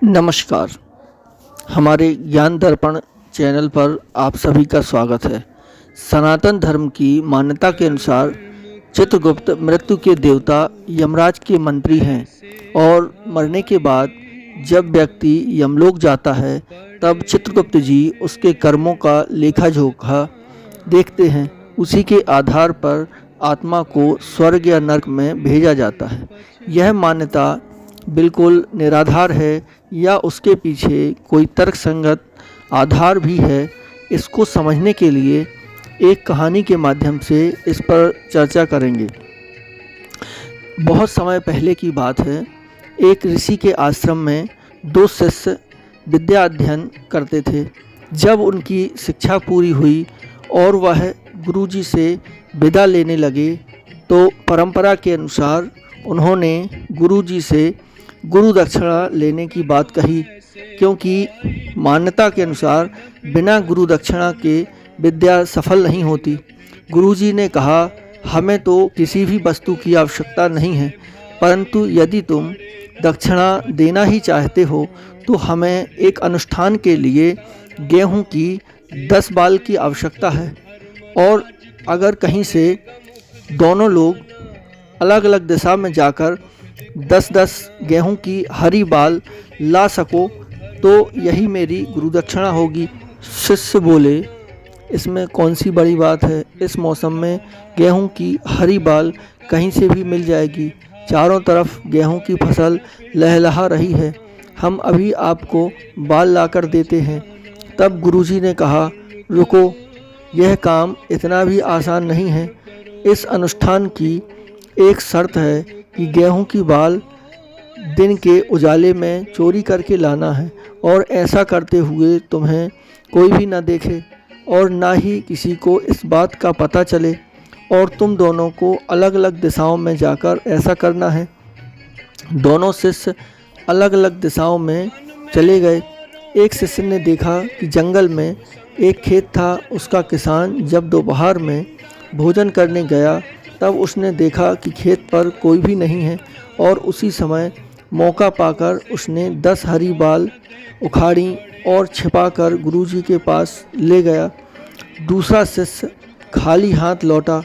नमस्कार। हमारे ज्ञान दर्पण चैनल पर आप सभी का स्वागत है। सनातन धर्म की मान्यता के अनुसार चित्रगुप्त मृत्यु के देवता यमराज के मंत्री हैं और मरने के बाद जब व्यक्ति यमलोक जाता है तब चित्रगुप्त जी उसके कर्मों का लेखा जोखा देखते हैं। उसी के आधार पर आत्मा को स्वर्ग या नरक में भेजा जाता है। यह मान्यता बिल्कुल निराधार है या उसके पीछे कोई तर्कसंगत आधार भी है, इसको समझने के लिए एक कहानी के माध्यम से इस पर चर्चा करेंगे। बहुत समय पहले की बात है। एक ऋषि के आश्रम में दो शिष्य विद्या अध्ययन करते थे। जब उनकी शिक्षा पूरी हुई और वह गुरुजी से विदा लेने लगे तो परंपरा के अनुसार उन्होंने गुरुजी से गुरु दक्षिणा लेने की बात कही, क्योंकि मान्यता के अनुसार बिना गुरु दक्षिणा के विद्या सफल नहीं होती। गुरुजी ने कहा, हमें तो किसी भी वस्तु की आवश्यकता नहीं है, परंतु यदि तुम दक्षिणा देना ही चाहते हो तो हमें एक अनुष्ठान के लिए गेहूं की 10 बाल की आवश्यकता है, और अगर कहीं से दोनों लोग अलग अलग दिशा में जाकर 10-10 गेहूं की हरी बाल ला सको तो यही मेरी गुरुदक्षिणा होगी। शिष्य बोले, इसमें कौन सी बड़ी बात है। इस मौसम में गेहूं की हरी बाल कहीं से भी मिल जाएगी। चारों तरफ गेहूं की फसल लहलहा रही है। हम अभी आपको बाल लाकर देते हैं। तब गुरुजी ने कहा, रुको, यह काम इतना भी आसान नहीं है। इस अनुष्ठान की एक शर्त है कि गेहूं की बाल दिन के उजाले में चोरी करके लाना है, और ऐसा करते हुए तुम्हें कोई भी न देखे और ना ही किसी को इस बात का पता चले, और तुम दोनों को अलग अलग दिशाओं में जाकर ऐसा करना है। दोनों शिष्य अलग अलग दिशाओं में चले गए। एक शिष्य ने देखा कि जंगल में एक खेत था। उसका किसान जब दोपहर में भोजन करने गया तब उसने देखा कि खेत पर कोई भी नहीं है, और उसी समय मौका पाकर उसने 10 हरी बाल उखाड़ी और छिपाकर गुरुजी के पास ले गया। दूसरा शिष्य खाली हाथ लौटा।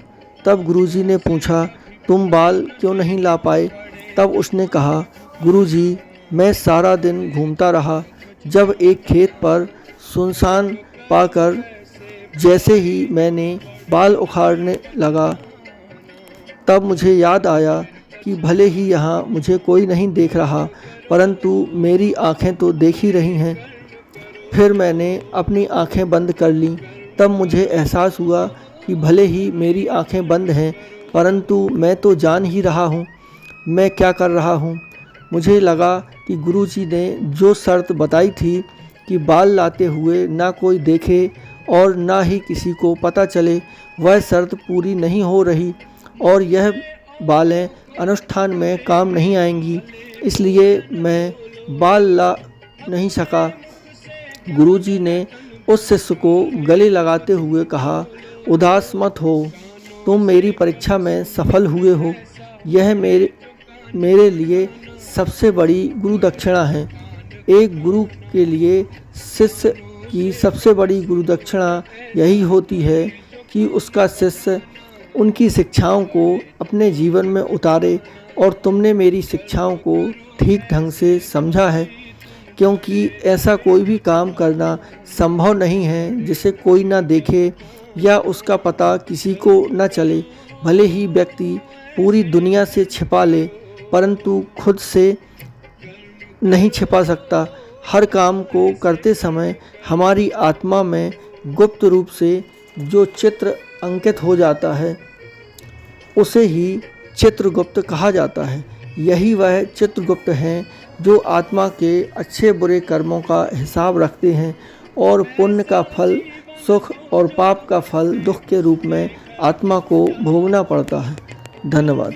तब गुरुजी ने पूछा, तुम बाल क्यों नहीं ला पाए? तब उसने कहा, गुरुजी, मैं सारा दिन घूमता रहा। जब एक खेत पर सुनसान पाकर जैसे ही मैंने बाल उखाड़ने लगा तब मुझे याद आया कि भले ही यहाँ मुझे कोई नहीं देख रहा, परंतु मेरी आँखें तो देख ही रही हैं। फिर मैंने अपनी आँखें बंद कर लीं। तब मुझे एहसास हुआ कि भले ही मेरी आँखें बंद हैं, परंतु मैं तो जान ही रहा हूँ मैं क्या कर रहा हूँ। मुझे लगा कि गुरुजी ने जो शर्त बताई थी कि बाल लाते हुए ना कोई देखे और ना ही किसी को पता चले, वह शर्त पूरी नहीं हो रही, और यह बालें अनुष्ठान में काम नहीं आएंगी, इसलिए मैं बाल ला नहीं सका। गुरुजी ने उस शिष्य को गले लगाते हुए कहा, उदास मत हो, तुम मेरी परीक्षा में सफल हुए हो। यह मेरे लिए सबसे बड़ी गुरु दक्षिणा है। एक गुरु के लिए शिष्य की सबसे बड़ी गुरु दक्षिणा यही होती है कि उसका शिष्य उनकी शिक्षाओं को अपने जीवन में उतारे, और तुमने मेरी शिक्षाओं को ठीक ढंग से समझा है, क्योंकि ऐसा कोई भी काम करना संभव नहीं है जिसे कोई ना देखे या उसका पता किसी को न चले। भले ही व्यक्ति पूरी दुनिया से छिपा ले, परंतु खुद से नहीं छिपा सकता। हर काम को करते समय हमारी आत्मा में गुप्त रूप से जो चित्र अंकित हो जाता है उसे ही चित्रगुप्त कहा जाता है। यही वह चित्रगुप्त हैं जो आत्मा के अच्छे बुरे कर्मों का हिसाब रखते हैं, और पुण्य का फल सुख और पाप का फल दुख के रूप में आत्मा को भोगना पड़ता है। धन्यवाद।